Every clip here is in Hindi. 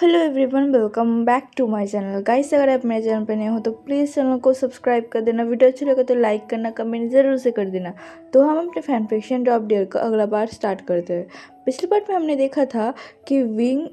Hello everyone, welcome back to my channel. Guys, अगर आप मेरे चैनल पर नए हो तो प्लीज़ चैनल को सब्सक्राइब कर देना। वीडियो अच्छी लगे तो लाइक करना, कमेंट ज़रूर से कर देना। तो हम अपने फैन फिक्शन ड्रॉप डेयर का अगला पार्ट स्टार्ट करते हैं। पिछले पार्ट में हमने देखा था कि विंग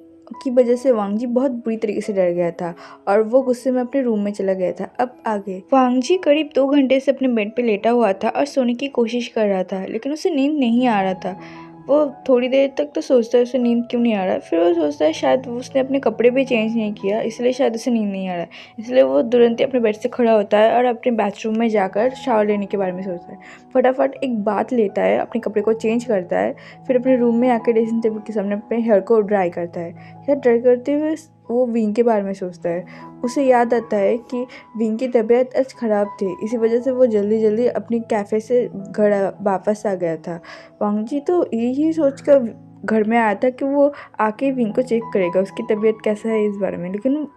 की वजह से वांग जी बहुत बुरी तरीके से डर गया था और वो गुस्से में अपने रूम में चला गया था। अब आगे वांग जी करीब 2 घंटे से अपने बेड पे लेटा हुआ था और सोने की कोशिश कर रहा था, लेकिन उसे नींद नहीं आ रहा था। वो थोड़ी देर तक तो सोचता है उसे नींद क्यों नहीं आ रहा है, फिर वो सोचता है शायद उसने अपने कपड़े भी चेंज नहीं किया, इसलिए शायद उसे नींद नहीं आ रहा है। इसलिए वो तुरंत ही अपने बेड से खड़ा होता है और अपने बाथरूम में जाकर शावर लेने के बारे में सोचता है। फटाफट एक बाथ लेता है, अपने कपड़े को चेंज करता है, फिर अपने रूम में आकर ड्रेसिंग टेबल के सामने अपने हेयर को ड्राई करता है। हेयर ड्राई करते हुए वो विंग के बारे में सोचता है। उसे याद आता है कि विंग की तबीयत आज ख़राब थी, इसी वजह से वो जल्दी जल्दी अपनी कैफ़े से घर वापस आ गया था। वांग जी तो यही सोचकर घर में आया था कि वो आके विंग को चेक करेगा उसकी तबीयत कैसा है इस बारे में, लेकिन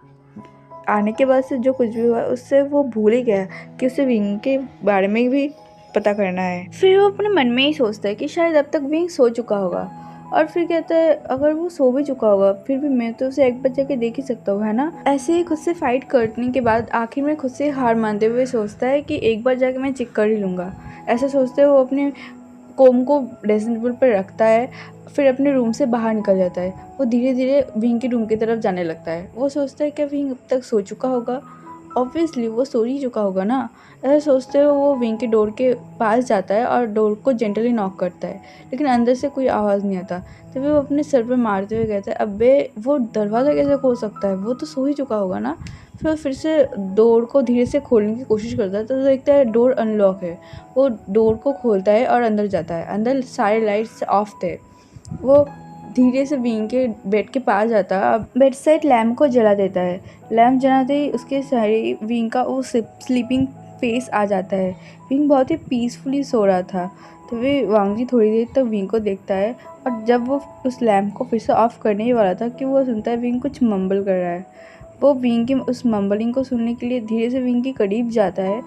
आने के बाद से जो कुछ भी हुआ उससे वो भूल ही गया कि उसे विंग के बारे में भी पता करना है। फिर वो अपने मन में ही सोचता है कि शायद अब तक विंग सो चुका होगा, और फिर कहता है अगर वो सो भी चुका होगा फिर भी मैं तो उसे एक बार जाके देख ही सकता हूँ, है ना। ऐसे ही खुद से फाइट करने के बाद आखिर में खुद से हार मानते हुए सोचता है कि एक बार जाके मैं चेक कर ही लूँगा। ऐसा सोचते हुए वो अपने कोम को ड्रेसिंग टेबल पर रखता है, फिर अपने रूम से बाहर निकल जाता है। वो धीरे धीरे विंग के रूम की तरफ जाने लगता है। वो सोचता है कि विंग अब तक सो चुका होगा, ऑब्वियसली वो सो ही चुका होगा ना। ऐसा सोचते हुए वो विंग के डोर के पास जाता है और डोर को जेंटली नॉक करता है, लेकिन अंदर से कोई आवाज़ नहीं आता। तभी वो अपने सर पर मारते हुए कहता है अबे वो दरवाज़ा कैसे खोल सकता है, वो तो सो ही चुका होगा ना। फिर से डोर को धीरे से खोलने की कोशिश करता है तो देखता है डोर अनलॉक है। वो डोर को खोलता है और अंदर जाता है। अंदर सारे लाइट्स ऑफ थे। वो धीरे से विंग के बेड के पास जाता है, बेड साइड लैम्प को जला देता है। लैम्प जलाते ही उसके सारे विंग का वो स्लीपिंग फेस आ जाता है। विंग बहुत ही पीसफुली सो रहा था। तो वे वांग जी थोड़ी देर तक विंग को देखता है, और जब वो उस लैम्प को फिर से ऑफ करने ही वाला था कि वो सुनता है विंग कुछ मम्बल कर रहा है। वो विंग की उस मम्बलिंग को सुनने के लिए धीरे से विंग के करीब जाता है,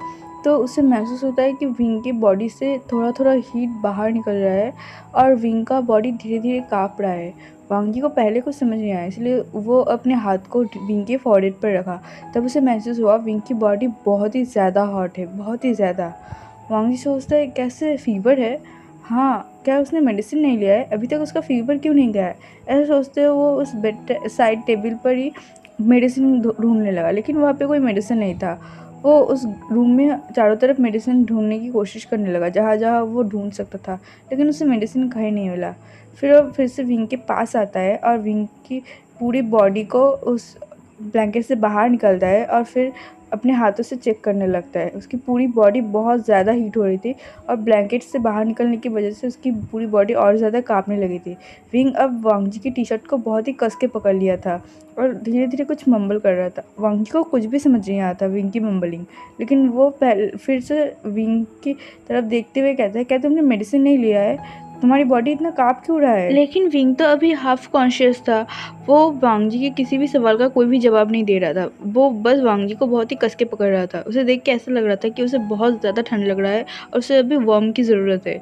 तो उसे महसूस होता है कि विंग की बॉडी से थोड़ा थोड़ा हीट बाहर निकल रहा है और विंग का बॉडी धीरे धीरे काँप रहा है। वांग जी को पहले कुछ समझ नहीं आया, इसलिए वो अपने हाथ को विंग के फॉरहेड पर रखा। तब उसे महसूस हुआ विंग की बॉडी बहुत ही ज़्यादा हॉट है, बहुत ही ज़्यादा। वांग जी सोचता है कैसे फीवर है, हाँ क्या उसने मेडिसिन नहीं लिया है, अभी तक उसका फीवर क्यों नहीं गया है। ऐसा सोचते हुए वो उस बेड साइड टेबल पर ही मेडिसिन ढूंढने लगा, लेकिन वहाँ पे कोई मेडिसिन नहीं था। वो उस रूम में चारों तरफ मेडिसिन ढूंढने की कोशिश करने लगा, जहाँ जहाँ वो ढूंढ सकता था, लेकिन उसे मेडिसिन कहीं नहीं मिला। फिर वो फिर से विंग के पास आता है और विंग की पूरी बॉडी को उस ब्लैंकेट से बाहर निकलता है और फिर अपने हाथों से चेक करने लगता है। उसकी पूरी बॉडी बहुत ज़्यादा हीट हो रही थी और ब्लैंकेट से बाहर निकलने की वजह से उसकी पूरी बॉडी और ज़्यादा काँपने लगी थी। विंग अब वांग जी की टी शर्ट को बहुत ही कस के पकड़ लिया था और धीरे धीरे कुछ मम्बल कर रहा था। वांग जी को कुछ भी समझ नहीं आता विंग की मम्बलिंग, लेकिन वो फिर से विंग की तरफ देखते हुए कहता है क्या तुमने मेडिसिन नहीं लिया है, तुम्हारी बॉडी इतना काँप क्यों रहा है। लेकिन विंग तो अभी हाफ कॉन्शियस था। वो वांग जी के किसी भी सवाल का कोई भी जवाब नहीं दे रहा था। वो बस वांग जी को बहुत ही कस के पकड़ रहा था। उसे देख के ऐसा लग रहा था कि उसे बहुत ज़्यादा ठंड लग रहा है और उसे अभी वार्म की ज़रूरत है।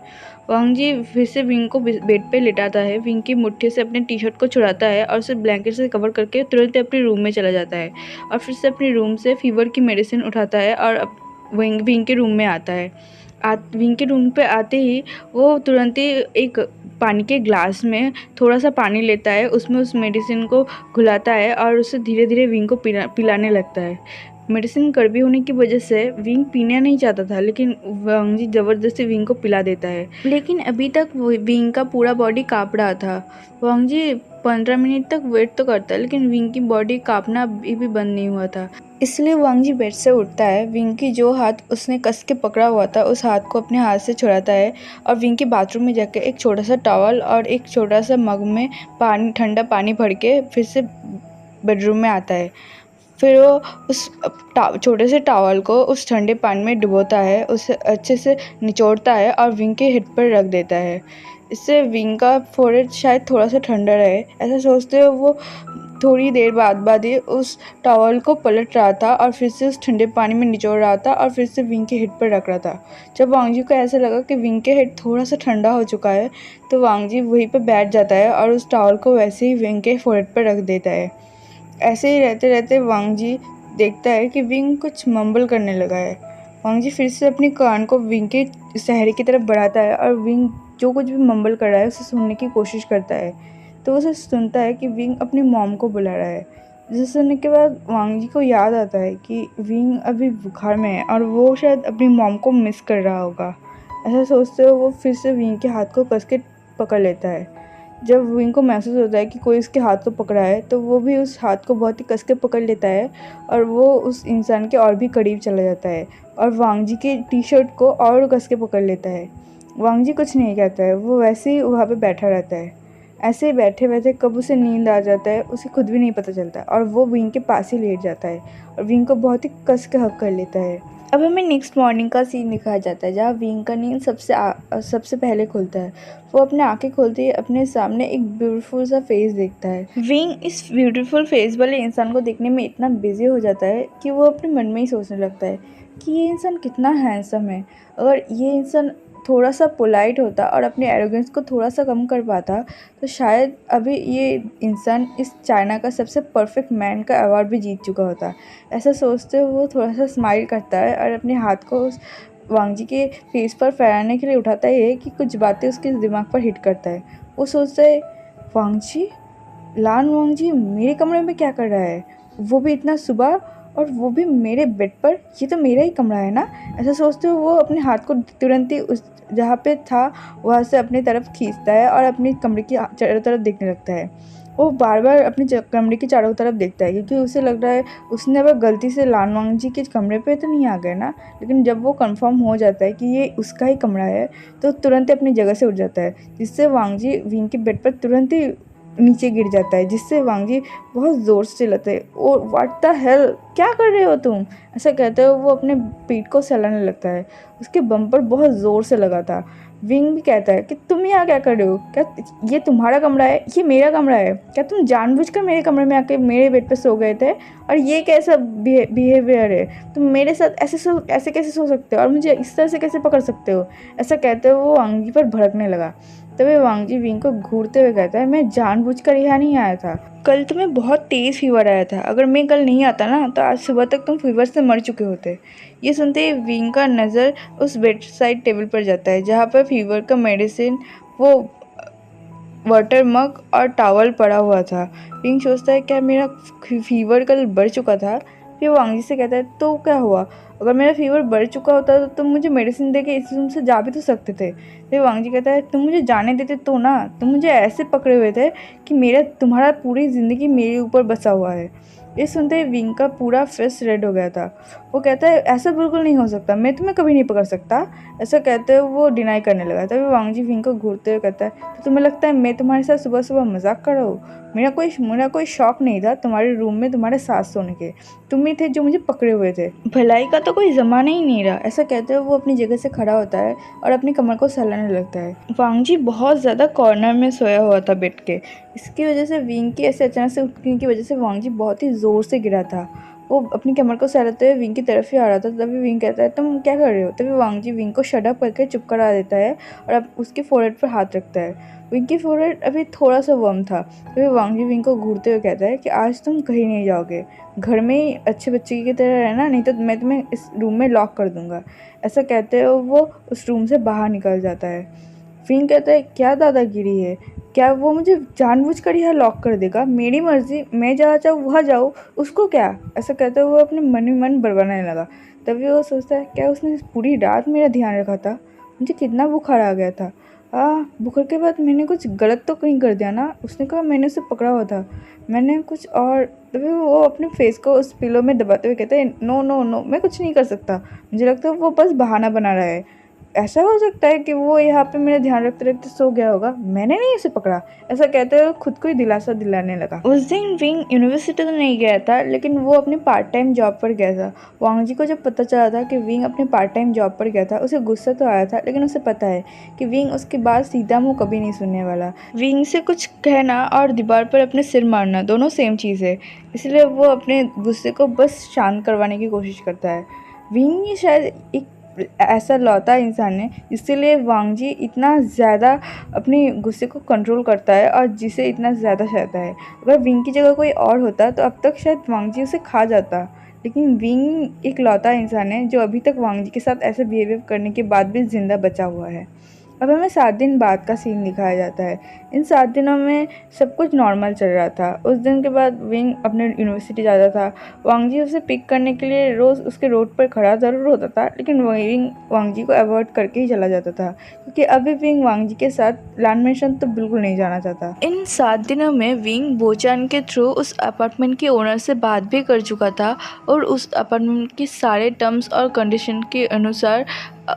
वांग जी फिर से विंग को बेड पे लिटाता है, विंग की मुट्ठी से अपने टी शर्ट को छुड़ाता है और उसे ब्लैंकेट से कवर करके तुरंत अपने रूम में चला जाता है और फिर से अपने रूम से फीवर की मेडिसिन उठाता है और विंग के रूम में आता है। विंग के रूम पे आते ही वो तुरंत ही एक पानी के ग्लास में थोड़ा सा पानी लेता है, उसमें उस मेडिसिन को घुलाता है और उसे धीरे धीरे विंग को पिलाने लगता है। मेडिसिन कड़वी होने की वजह से विंग पीना नहीं चाहता था, लेकिन वांग जी ज़बरदस्ती विंग को पिला देता है। लेकिन अभी तक विंग का पूरा बॉडी काँप रहा था। वांग जी 15 मिनट तक वेट तो करता है, लेकिन विंग की बॉडी काँपना अभी भी बंद नहीं हुआ था। इसलिए वांग जी बेड से उठता है, विंग की जो हाथ उसने कस के पकड़ा हुआ था उस हाथ को अपने हाथ से छुड़ाता है और विंग के बाथरूम में जाकर एक छोटा सा टॉवल और एक छोटा सा मग में ठंडा पानी भर के फिर से बेडरूम में आता है। फिर वो उस छोटे से टॉवल को उस ठंडे पानी में डुबोता है, उसे अच्छे से निचोड़ता है और विंग के हेड पर रख देता है। इससे विंग का फोrehead शायद थोड़ा सा ठंडा रहे। ऐसा सोचते हुए वो थोड़ी देर बाद ही उस टॉवल को पलट रहा था और फिर से उस ठंडे पानी में निचोड़ रहा था और फिर से विंग के हेड पर रख रहा था। जब वांग जी को ऐसा लगा कि विंग के हेड थोड़ा सा ठंडा हो चुका है, तो वांग जी वहीं पर बैठ जाता है और उस टॉवल को वैसे ही विंग के फोrehead पर रख देता है। ऐसे ही रहते रहते वांग जी देखता है कि विंग कुछ मम्बल करने लगा है। वांग जी फिर से अपने कान को विंग के चेहरे की तरफ बढ़ाता है और विंग जो कुछ भी मम्बल कर रहा है उसे सुनने की कोशिश करता है। तो उसे सुनता है कि विंग अपनी मॉम को बुला रहा है। जिसे सुनने के बाद वांग जी को याद आता है कि विंग अभी बुखार में है और वो शायद अपनी मॉम को मिस कर रहा होगा। ऐसा सोचते हुए वो फिर से विंग के हाथ को कस के पकड़ लेता है। जब विंग को महसूस होता है कि कोई उसके हाथ को पकड़ा है तो वो भी उस हाथ को बहुत ही कस के पकड़ लेता है और वो उस इंसान के और भी करीब चला जाता है और वांग जी के टी शर्ट को और कस के पकड़ लेता है। वांग जी कुछ नहीं कहता है, वो वैसे ही वहाँ पे बैठा रहता है। ऐसे ही बैठे बैठे कब उसे नींद आ जाता है उसे खुद भी नहीं पता चलता और वो विंग के पास ही लेट जाता है और विंग को बहुत ही कस के हक कर लेता है। अब हमें नेक्स्ट मॉर्निंग का सीन दिखाया जाता है जहाँ विंग का नींद सबसे पहले खुलता है। वो अपने आंखें खोलते ही अपने सामने एक ब्यूटीफुल सा फेस देखता है। विंग इस ब्यूटीफुल फेस वाले इंसान को देखने में इतना बिजी हो जाता है कि वो अपने मन में ही सोचने लगता है कि ये इंसान कितना हैंडसम है। अगर ये इंसान थोड़ा सा पोलाइट होता और अपने एरोगेंस को थोड़ा सा कम कर पाता तो शायद अभी ये इंसान इस चाइना का सबसे परफेक्ट मैन का अवार्ड भी जीत चुका होता। ऐसा सोचते हुए वो थोड़ा सा स्माइल करता है और अपने हाथ को उस वांग जी के फेस पर फहराने के लिए उठाता है कि कुछ बातें उसके दिमाग पर हिट करता है। वो सोचता है, वांग जी, लान वांग जी मेरे कमरे में क्या कर रहा है, वो भी इतना सुबह और वो भी मेरे बेड पर, ये तो मेरा ही कमरा है ना। ऐसा सोचते हुए वो अपने हाथ को तुरंत ही उस जहाँ पे था वहाँ से अपनी तरफ खींचता है और अपने कमरे की चारों तरफ देखने लगता है। वो बार बार अपने कमरे की चारों तरफ देखता है क्योंकि उसे लग रहा है उसने अगर गलती से लान वांग जी के कमरे पे तो नहीं आ गए ना। लेकिन जब वो कंफर्म हो जाता है कि ये उसका ही कमरा है तो तुरंत ही अपनी जगह से उठ जाता है, जिससे वांग जी विंग के बेड पर तुरंत ही नीचे गिर जाता है, जिससे वांग जी बहुत ज़ोर से चिल्लाते हैं, ओ व्हाट द हेल, क्या कर रहे हो तुम। ऐसा कहते हुए वो अपने पीठ को सहलाने लगता है। उसके बम पर बहुत ज़ोर से लगा था। विंग भी कहता है कि तुम यहाँ क्या कर रहे हो, क्या ये तुम्हारा कमरा है, ये मेरा कमरा है, क्या तुम जानबूझकर मेरे कमरे में आके मेरे बेड पे सो गए थे, और ये कैसा बिहेवियर है, तुम मेरे साथ ऐसे कैसे सो सकते हो और मुझे इस तरह से कैसे पकड़ सकते हो। ऐसा कहते हुए वो वांग जी पर भड़कने लगा। तभी वांग जी विंग को घूरते हुए कहता है, मैं जानबूझकर यहाँ नहीं आया था, कल तुम्हें बहुत तेज़ फीवर आया था, अगर मैं कल नहीं आता ना तो आज सुबह तक तुम फीवर से मर चुके होते। ये सुनते ही विंग का नज़र उस बेड साइड टेबल पर जाता है जहाँ पर फीवर का मेडिसिन, वो वाटर मग और टॉवल पड़ा हुआ था। विंग सोचता है क्या मेरा फीवर कल बढ़ चुका था। फिर वो वांग जी से कहता है, तो क्या हुआ, अगर मेरा फीवर बढ़ चुका होता तो तुम मुझे मेडिसिन दे के इस रूम से जा भी तो सकते थे। फिर वांग जी कहता है, तुम मुझे जाने देते तो ना, तुम मुझे ऐसे पकड़े हुए थे कि मेरा तुम्हारा पूरी ज़िंदगी मेरे ऊपर बसा हुआ है। ये सुनते ही विंग का पूरा फेस रेड हो गया था। वो कहता है, ऐसा बिल्कुल नहीं हो सकता, मैं तुम्हें कभी नहीं पकड़ सकता। ऐसा कहते हुए वो डिनाई करने लगा। तभी वांग जी विंग को घूरते हुए कहता है, तो तुम्हें लगता है मैं तुम्हारे साथ सुबह सुबह मजाक कर रहा हूँ। मेरा कोई शौक नहीं था तुम्हारे रूम में तुम्हारे साथ सोने के, तुम ही थे जो मुझे पकड़े हुए थे, भलाई का तो कोई ज़माना ही नहीं रहा। ऐसा कहते हुए वो अपनी जगह से खड़ा होता है और अपनी कमर को सहलाने लगता है। वांग जी बहुत ज़्यादा कॉर्नर में सोया हुआ था बेड के। इसकी वजह से विंग की ऐसे अचानक से उठने की वजह से वांग जी बहुत ही ज़ोर से गिरा था। वो अपनी कमर को सहलाते हुए विंग की तरफ ही आ रहा था। तभी विंग कहता है, तुम क्या कर रहे हो। तभी वांग जी विंग को शट अप करके चुप करा देता है और अब उसके फोरहेड पर हाथ रखता है। विंग की फोरहेड अभी थोड़ा सा वर्म था। तभी वांग जी विंग को घूरते हुए कहता है कि आज तुम कहीं नहीं जाओगे, घर में ही अच्छे बच्चे की तरह रहना, नहीं तो मैं तुम्हें इस रूम में लॉक कर दूंगा। ऐसा कहते हुए वो उस रूम से बाहर निकल जाता है। विंग कहता है, क्या दादागिरी है, क्या वो मुझे जानबूझकर यहाँ लॉक कर देगा, मेरी मर्जी, मैं जहाँ चाहूँ वहाँ जाऊँ, उसको क्या। ऐसा कहते हुए वो अपने मन ही मन बड़बड़ाने लगा। तभी वो सोचता है, क्या उसने पूरी रात मेरा ध्यान रखा था, मुझे कितना बुखार आ गया था, बुखार के बाद मैंने कुछ गलत तो कहीं कर दिया ना। उसने कहा मैंने उसे पकड़ा हुआ था, मैंने कुछ और। तभी वो अपने फेस को उस पिलो में दबाते हुए कहते हैं, नो नो नो, मैं कुछ नहीं कर सकता, मुझे लगता है वो बस बहाना बना रहा है। ऐसा हो सकता है कि वो यहाँ पे मेरा ध्यान रखते रखते सो गया होगा, मैंने नहीं उसे पकड़ा। ऐसा कहते हुए खुद को ही दिलासा दिलाने लगा। उस दिन विंग यूनिवर्सिटी तो नहीं गया था, लेकिन वो अपने पार्ट टाइम जॉब पर गया था। वांग जी को जब पता चला था कि विंग अपने पार्ट टाइम जॉब पर गया था, उसे गुस्सा तो आया था, लेकिन उसे पता है कि विंग उसके बाद सीधा मुँह कभी नहीं सुनने वाला। विंग से कुछ कहना और दीवार पर अपने सिर मारना दोनों सेम चीज़ है, इसलिए वो अपने गुस्से को बस शांत करवाने की कोशिश करता है। विंग शायद एक ऐसा लौता इंसान है, इसीलिए वांग जी इतना ज़्यादा अपने गुस्से को कंट्रोल करता है और जिसे इतना ज़्यादा सहता है। अगर विंग की जगह कोई और होता तो अब तक शायद वांग जी उसे खा जाता, लेकिन विंग एक लौता इंसान है जो अभी तक वांग जी के साथ ऐसे बिहेवियर करने के बाद भी ज़िंदा बचा हुआ है। अब हमें 7 दिन बाद का सीन दिखाया जाता है। इन 7 दिनों में सब कुछ नॉर्मल चल रहा था। उस दिन के बाद विंग अपने यूनिवर्सिटी जाता था। वांग जी उसे पिक करने के लिए रोज़ उसके रोड पर खड़ा ज़रूर होता था, लेकिन विंग वांग जी को अवॉइड करके ही चला जाता था, क्योंकि अभी विंग वांग जी के साथ लैंड मिशन तो बिल्कुल नहीं जाना चाहता। इन 7 दिनों में विंग बोचान के थ्रू उस अपार्टमेंट के ओनर से बात भी कर चुका था और उस अपार्टमेंट की सारे टर्म्स और कंडीशन के अनुसार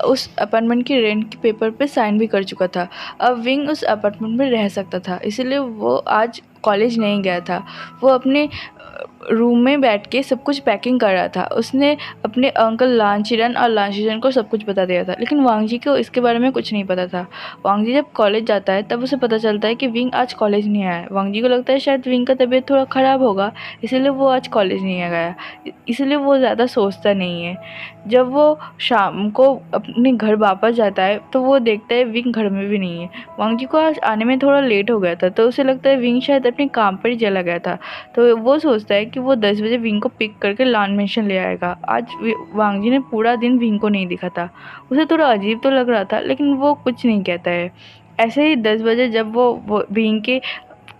उस अपार्टमेंट की रेंट के पेपर पे साइन भी कर चुका था। अब विंग उस अपार्टमेंट में रह सकता था, इसीलिए वो आज कॉलेज नहीं गया था। वो अपने रूम में बैठ के सब कुछ पैकिंग कर रहा था। उसने अपने अंकल लांचीरन और लांचीरन को सब कुछ बता दिया था, लेकिन वांग जी को इसके बारे में कुछ नहीं पता था। वांग जी जब कॉलेज जाता है तब उसे पता चलता है कि विंग आज कॉलेज नहीं आया है। वांग जी को लगता है शायद विंग का तबीयत थोड़ा ख़राब होगा, इसीलिए वो आज कॉलेज नहीं गया, इसलिए वो ज़्यादा सोचता नहीं है। जब वो शाम को अपने घर वापस जाता है तो वो देखता है विंग घर में भी नहीं है। वांग जी को आज आने में थोड़ा लेट हो गया था, तो उसे लगता है विंग शायद अपने काम पर ही चला गया था। तो वो सोचता है कि वो 10 बजे विंग को पिक करके लैंड मिशन ले आएगा। आज वांग जी ने पूरा दिन विंग को नहीं दिखा था। उसे थोड़ा अजीब तो लग रहा था, लेकिन वो कुछ नहीं कहता है। ऐसे ही 10 बजे जब वो विंग के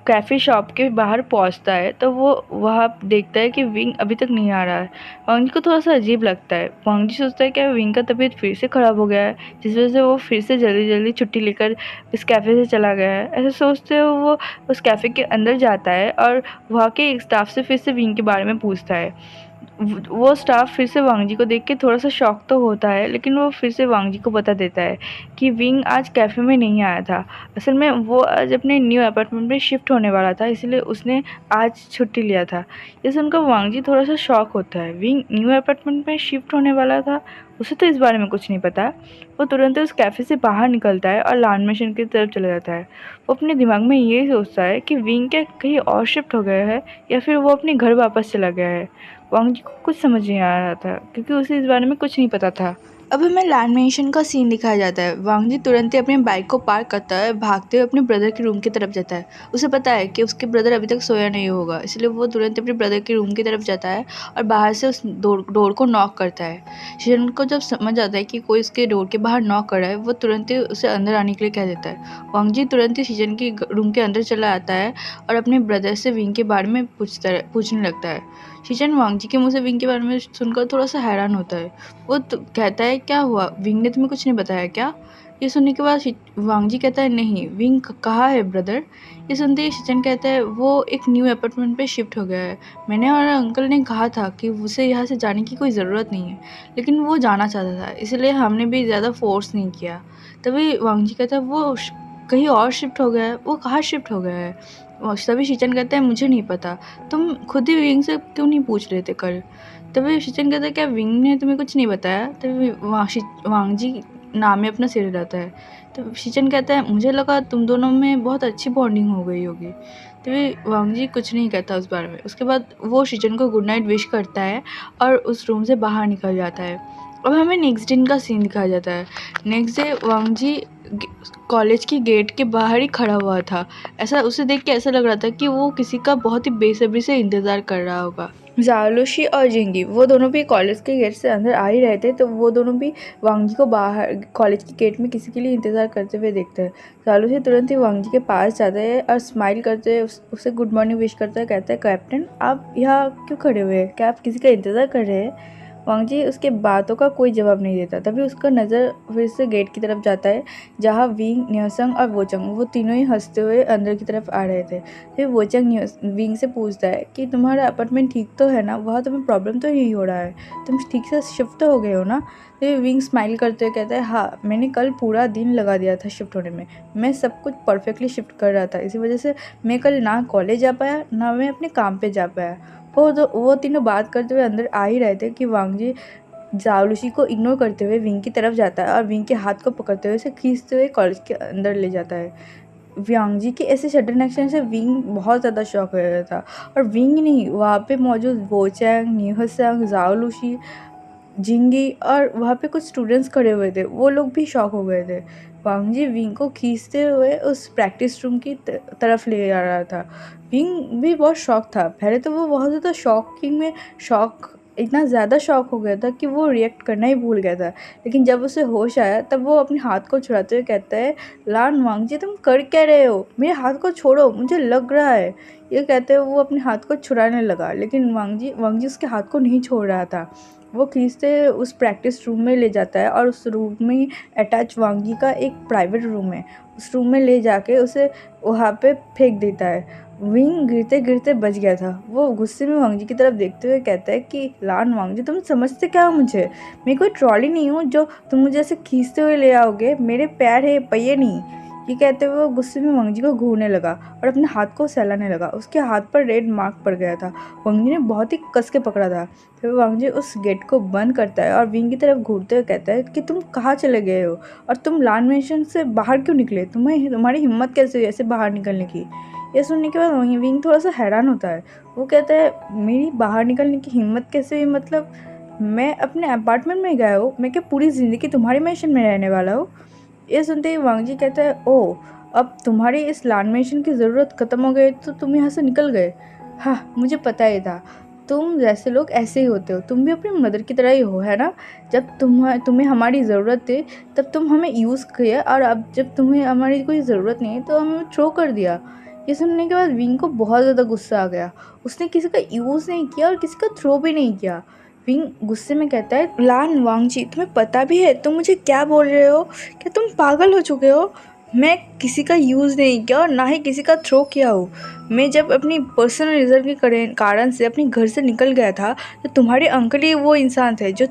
कैफ़े शॉप के बाहर पहुंचता है तो वो वहाँ देखता है कि विंग अभी तक नहीं आ रहा है। वांग जी को थोड़ा सा अजीब लगता है। वांग जी सोचता है कि विंग का तबीयत फिर से ख़राब हो गया है, जिस वजह से वो फिर से जल्दी जल्दी छुट्टी लेकर इस कैफ़े से चला गया है। ऐसे सोचते हुए वो उस कैफ़े के अंदर जाता है और वहाँ के एक स्टाफ से फिर से विंग के बारे में पूछता है। वो स्टाफ फिर से वांग जी को देख के थोड़ा सा शॉक तो होता है, लेकिन वो फिर से वांग जी को बता देता है कि विंग आज कैफ़े में नहीं आया था। असल में वो आज अपने न्यू अपार्टमेंट में शिफ्ट होने वाला था, इसलिए उसने आज छुट्टी लिया था। ये सुनकर वांग जी थोड़ा सा शॉक होता है। विंग न्यू अपार्टमेंट में शिफ्ट होने वाला था, उसे तो इस बारे में कुछ नहीं पता। वो तुरंत उस कैफ़े से बाहर निकलता है और लैंड मिशन की तरफ चला जाता है। वो अपने दिमाग में ये सोचता है कि विंग क्या कहीं और शिफ्ट हो गया है या फिर वो अपने घर वापस चला गया है। वांग जी को कुछ समझ नहीं आ रहा था, क्योंकि उसे इस बारे में कुछ नहीं पता था। अब हमें लैंड मिशन का सीन दिखाया जाता है। वांग जी तुरंत ही अपनी बाइक को पार्क करता है, भागते हुए अपने ब्रदर के रूम की तरफ जाता है। उसे पता है कि उसके ब्रदर अभी तक सोया नहीं होगा, इसलिए वो तुरंत अपने ब्रदर के रूम की तरफ जाता है और बाहर से उस डोर को नॉक करता है। शीजन को जब समझ आता है कि कोई उसके डोर के बाहर नॉक कर रहा है, वो तुरंत ही उसे अंदर आने के लिए कह देता है। वांग जी तुरंत ही शीजन के रूम के अंदर चला आता है और अपने ब्रदर से विंग के बारे में पूछने लगता है। शीजन वांग जी के मुँह से विंग के बारे में सुनकर थोड़ा सा हैरान होता है। वो कहता है, क्या हुआ, विंग ने तुम्हें कुछ नहीं बताया क्या? ये सुनने के बाद वांग जी कहता है, नहीं, विंग कहाँ है ब्रदर? ये सुनते ही शिचन कहता है, वो एक न्यू अपार्टमेंट पे शिफ्ट हो गया है। मैंने और अंकल ने कहा था कि उसे यहाँ से जाने की कोई ज़रूरत नहीं है, लेकिन वो जाना चाहता था, इसलिए हमने भी ज़्यादा फोर्स नहीं किया। तभी वांग जी कहता है, वो कहीं और शिफ्ट हो गया है, वो कहाँ शिफ्ट हो गया है? तभी शिचन कहता है, मुझे नहीं पता, तुम खुद ही विंग से क्यों नहीं पूछ रहे थे कल? तभी शिचन कहता है, क्या विंग ने तुम्हें कुछ नहीं बताया? तभी वांग जी नाम में अपना सिर हिलाता है। तो शिचन कहता है, मुझे लगा तुम दोनों में बहुत अच्छी बॉन्डिंग हो गई होगी। तभी वांग जी कुछ नहीं कहता उस बारे में। उसके बाद वो शिचन को गुड नाइट विश करता है और उस रूम से बाहर निकल जाता है। अब हमें नेक्स्ट दिन का सीन दिखाया जाता है। नेक्स्ट डे वांग जी कॉलेज की गेट के बाहर ही खड़ा हुआ था। ऐसा उसे देख के ऐसा लग रहा था कि वो किसी का बहुत ही बेसब्री से इंतज़ार कर रहा होगा। ज़ाओलुशी और जिंगी वो दोनों भी कॉलेज के गेट से अंदर आ ही रहे थे, तो वो दोनों भी वांग जी को बाहर कॉलेज के गेट में किसी के लिए इंतज़ार करते हुए देखते हैं। ज़ाओलुशी तुरंत ही वांग जी के पास जाता है और स्माइल करते हुए उसे गुड मॉर्निंग विश करता है। कहता है, कैप्टन, आप यहाँ क्यों खड़े हुए हैं? क्या आप किसी का इंतज़ार कर रहे हैं? वांग जी उसके बातों का कोई जवाब नहीं देता। तभी उसका नज़र फिर से गेट की तरफ जाता है, जहाँ विंग, न्योसंग और वोचंग वो तीनों ही हंसते हुए अंदर की तरफ आ रहे थे। फिर वोचंग विंग से पूछता है कि तुम्हारा अपार्टमेंट ठीक तो है ना? वहाँ तुम्हें प्रॉब्लम तो नहीं हो रहा है? तुम ठीक से शिफ्ट तो हो गए हो ना? फिर विंग स्माइल करते हुए कहता है, हाँ, मैंने कल पूरा दिन लगा दिया था शिफ्ट होने में। मैं सब कुछ परफेक्टली शिफ्ट कर रहा था, इसी वजह से मैं कल ना कॉलेज जा पाया, ना मैं अपने काम पे जा पाया। वो तीनों बात करते हुए अंदर आ ही रहे थे कि वांग जी ज़ाओलुशी को इग्नोर करते हुए विंग की तरफ जाता है और विंग के हाथ को पकड़ते हुए उसे खींचते हुए कॉलेज के अंदर ले जाता है। वांग जी के ऐसे सडन एक्शन से विंग बहुत ज़्यादा शॉक हो गया था। और विंग नहीं, वहाँ पे मौजूद वोचैंग, न्यूहसंग, ज़ाओलुशी जिंगी और वहाँ पे कुछ स्टूडेंट्स खड़े हुए थे, वो लोग भी शॉक हो गए थे। वांग जी विंग को खींचते हुए उस प्रैक्टिस रूम की तरफ ले जा रहा था। विंग भी बहुत शॉक था। पहले तो वो बहुत ज़्यादा शॉक इतना ज़्यादा शॉक हो गया था कि वो रिएक्ट करना ही भूल गया था। लेकिन जब उसे होश आया तब वो अपने हाथ को छुड़ाते हुए कहता है, लान वांग जी तुम कर क्या रहे हो, मेरे हाथ को छोड़ो, मुझे लग रहा है। ये कहते हुए वो अपने हाथ को छुड़ाने लगा, लेकिन वांग जी उसके हाथ को नहीं छोड़ रहा था। वो खींचते उस प्रैक्टिस रूम में ले जाता है और उस रूम में अटैच वांग जी का एक प्राइवेट रूम है। उस रूम में ले जाके उसे वहाँ पे फेंक देता है। विंग गिरते गिरते बच गया था। वो गुस्से में वांग जी की तरफ देखते हुए कहता है कि लान वांग जी तुम समझते क्या हो मुझे, मैं कोई ट्रॉली नहीं हूँ जो तुम मुझे ऐसे खींचते हुए ले आओगे, मेरे पैर है पहिए नहीं। ये कहते हुए वो गुस्से में वांग जी को घूरने लगा और अपने हाथ को सहलाने लगा। उसके हाथ पर रेड मार्क पड़ गया था। वांग जी ने बहुत ही कस के पकड़ा था। फिर वांग जी उस गेट को बंद करता है और विंग की तरफ घूरते हुए कहता है कि तुम कहाँ चले गए हो और तुम लान मेंशन से बाहर क्यों निकले, तुम्हारी हिम्मत कैसे हुई ऐसे बाहर निकलने की। ये सुनने के बाद विंग थोड़ा सा हैरान होता है। वो कहता है मेरी बाहर निकलने की हिम्मत कैसे हुई, मतलब मैं अपने अपार्टमेंट में गया हूँ, मैं क्या पूरी ज़िंदगी तुम्हारे मेंशन में रहने वाला हूँ। ये सुनते ही वांग जी कहता है, ओह अब तुम्हारी इस लान मेंशन की ज़रूरत ख़त्म हो गई तो तुम यहाँ से निकल गए। हाँ मुझे पता ही था, तुम जैसे लोग ऐसे ही होते हो, तुम भी अपनी मदर की तरह ही हो, है ना। जब तुम्हें हमारी ज़रूरत थी तब तुम हमें यूज़ किया और अब जब तुम्हें हमारी कोई ज़रूरत नहीं है तो हमें थ्रो कर दिया। ये सुनने के बाद विंग को बहुत ज़्यादा गुस्सा आ गया। उसने किसी का यूज़ नहीं किया और किसी का थ्रो भी नहीं किया। विंग गुस्से में कहता है, लान वांग जी तुम्हें पता भी है तुम मुझे क्या बोल रहे हो, क्या तुम पागल हो चुके हो। मैं किसी का यूज़ नहीं किया और ना ही किसी का थ्रो किया हो। मैं जब अपनी पर्सनल रीज़न के कारण से अपने घर से निकल गया था तो तुम्हारे अंकल ही वो इंसान थे जो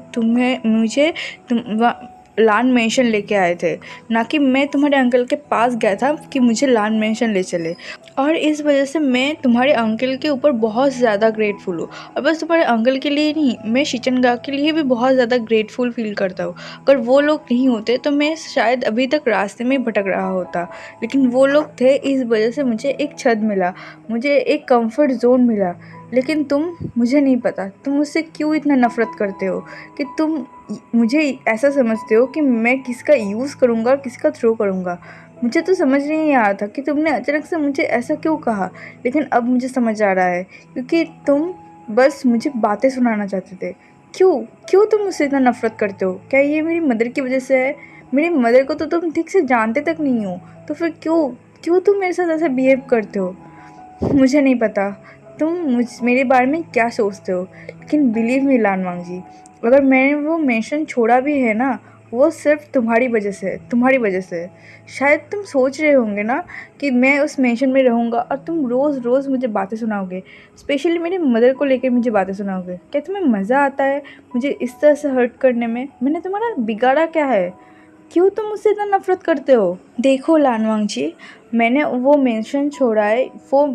लान मेंशन लेके आए थे, ना कि मैं तुम्हारे अंकल के पास गया था कि मुझे लान मेंशन ले चले। और इस वजह से मैं तुम्हारे अंकल के ऊपर बहुत ज़्यादा ग्रेटफुल हूँ। और बस तुम्हारे अंकल के लिए नहीं, मैं शिचनगा के लिए भी बहुत ज़्यादा ग्रेटफुल फील करता हूँ। अगर वो लोग नहीं होते तो मैं शायद अभी तक रास्ते में भटक रहा होता। लेकिन वो लोग थे, इस वजह से मुझे एक छत मिला, मुझे एक कंफर्ट जोन मिला। लेकिन तुम, मुझे नहीं पता तुम मुझसे क्यों इतना नफ़रत करते हो कि तुम मुझे ऐसा समझते हो कि मैं किसका यूज़ करूँगा और किसका थ्रो करूँगा। मुझे तो समझ नहीं आ रहा था कि तुमने अचानक से मुझे ऐसा क्यों कहा, लेकिन अब मुझे समझ आ रहा है क्योंकि तुम बस मुझे बातें सुनाना चाहते थे। क्यों क्यों तुम मुझसे इतना नफ़रत करते हो? क्या ये मेरी मदर की वजह से है? मेरी मदर को तो तुम ठीक से जानते तक नहीं हो, तो फिर क्यों क्यों तुम मेरे साथ ऐसा बिहेव करते हो? मुझे नहीं पता तुम मेरे बारे में क्या सोचते हो, लेकिन बिलीव मी लान वांग जी, अगर मैंने वो मेंशन छोड़ा भी है ना, वो सिर्फ तुम्हारी वजह से है, तुम्हारी वजह से है। शायद तुम सोच रहे होंगे ना कि मैं उस मेंशन में रहूँगा और तुम रोज़ रोज़ मुझे बातें सुनाओगे, स्पेशली मेरी मदर को लेकर मुझे बातें सुनाओगे। क्या तुम्हें मज़ा आता है मुझे इस तरह से हर्ट करने में? मैंने तुम्हारा बिगाड़ा क्या है? क्यों तुम मुझसे इतना नफ़रत करते हो? देखो लानवांग जी, मैंने वो मेंशन छोड़ा है, वो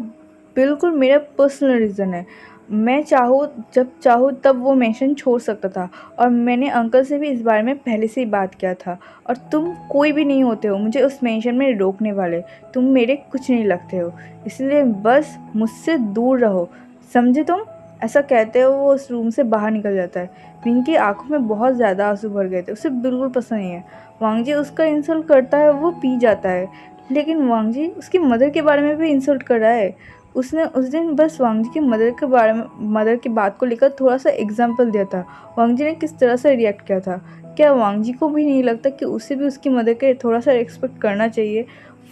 बिल्कुल मेरा पर्सनल रीज़न है। मैं चाहूँ जब चाहूँ तब वो मेंशन छोड़ सकता था और मैंने अंकल से भी इस बारे में पहले से ही बात किया था। और तुम कोई भी नहीं होते हो मुझे उस मेंशन में रोकने वाले, तुम मेरे कुछ नहीं लगते हो, इसलिए बस मुझसे दूर रहो, समझे तुम? ऐसा कहते हुए वो उस रूम से बाहर निकल जाता है। विंग की आंखों में बहुत ज़्यादा आंसू भर गए थे, उसे बिल्कुल पसंद नहीं है। वांग जी उसका इंसल्ट करता है, वो पी जाता है, लेकिन वांग जी उसकी मदर के बारे में भी इंसल्ट कर रहा है। उसने उस दिन बस वांग जी की मदर की बात को लेकर थोड़ा सा एग्जाम्पल दिया था। वांग जी ने किस तरह से रिएक्ट किया था। क्या वांग जी को भी नहीं लगता कि उसे भी उसकी मदर के थोड़ा सा रिस्पेक्ट करना चाहिए?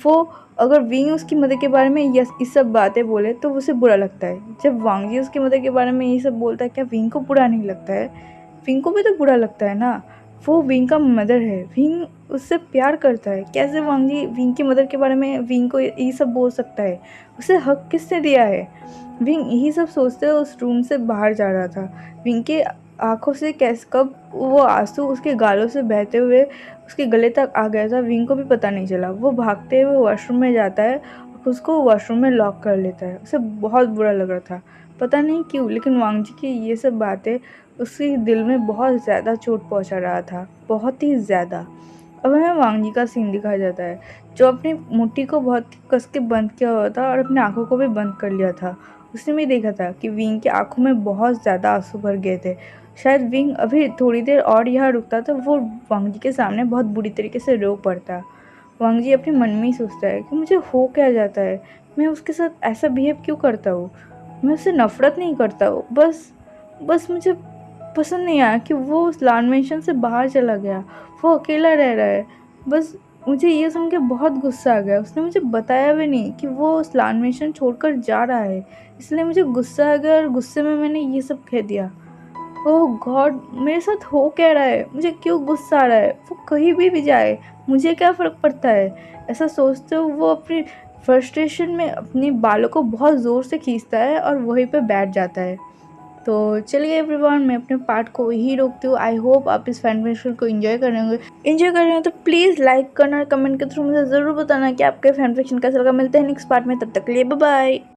वो अगर विंग उसकी मदर के बारे में ये सब बातें बोले तो उसे बुरा लगता है। जब वांग जी उसकी मदर के बारे में ये सब बोलता है, क्या विंग को बुरा नहीं लगता है? विंग को भी तो बुरा लगता है ना, वो विंग का मदर है, विंग उससे प्यार करता है। कैसे वांग जी विंग की मदर के बारे में विंग को ये सब बोल सकता है? उसे हक किसने दिया है? विंग यही सब सोचते हुए उस रूम से बाहर जा रहा था। विंग के आंखों से कैसे कब वो आंसू उसके गालों से बहते हुए उसके गले तक आ गया था, विंग को भी पता नहीं चला। वो भागते हुए वॉशरूम में जाता है और उसको वॉशरूम में लॉक कर लेता है। उसे बहुत बुरा लग रहा था, पता नहीं क्यों, लेकिन वांग जी की ये सब बातें उसके दिल में बहुत ज़्यादा चोट पहुंचा रहा था, बहुत ही ज़्यादा। अब हमें वांग जी का सीन दिखाया जाता है, जो अपनी मुट्ठी को बहुत कस के बंद किया हुआ था और अपनी आंखों को भी बंद कर लिया था। उसने भी देखा था कि विंग की आंखों में बहुत ज़्यादा आंसू भर गए थे। शायद विंग अभी थोड़ी देर और यहाँ रुकता तो वो वांग जी के सामने बहुत बुरी तरीके से रो पड़ता। वांग जी अपने मन में ही सोचता है कि मुझे हो क्या जाता है, मैं उसके साथ ऐसा बिहेव क्यों करता हूँ। मैं उससे नफ़रत नहीं करता हूँ, बस मुझे पसंद नहीं आया कि वो उस लान मेंशन से बाहर चला गया, वो अकेला रह रहा है। बस मुझे ये सुन के बहुत गुस्सा आ गया। उसने मुझे बताया भी नहीं कि वो उस लान मेंशन छोड़कर जा रहा है, इसलिए मुझे गुस्सा आ गया और गुस्से में मैंने ये सब कह दिया। ओह गॉड! मेरे साथ हो क्या रहा है? मुझे क्यों गुस्सा आ रहा है? वो कहीं भी जाए, मुझे क्या फ़र्क पड़ता है? ऐसा सोचते हुए वो अपनी फ्रस्ट्रेशन में अपने बालों को बहुत ज़ोर से खींचता है और वहीं पे बैठ जाता है। तो चलिए एवरीवन, मैं अपने पार्ट को यहीं रोकती हूँ। आई होप आप इस फैन फिक्शन को एंजॉय कर रहे होंगे। एंजॉय कर रहे हो तो प्लीज़ लाइक करना और कमेंट के थ्रू मुझे ज़रूर बताना कि आपके फैन फिक्शन कैसा लगा। मिलते हैं नेक्स्ट पार्ट में, तब तक के लिए बाय बाय।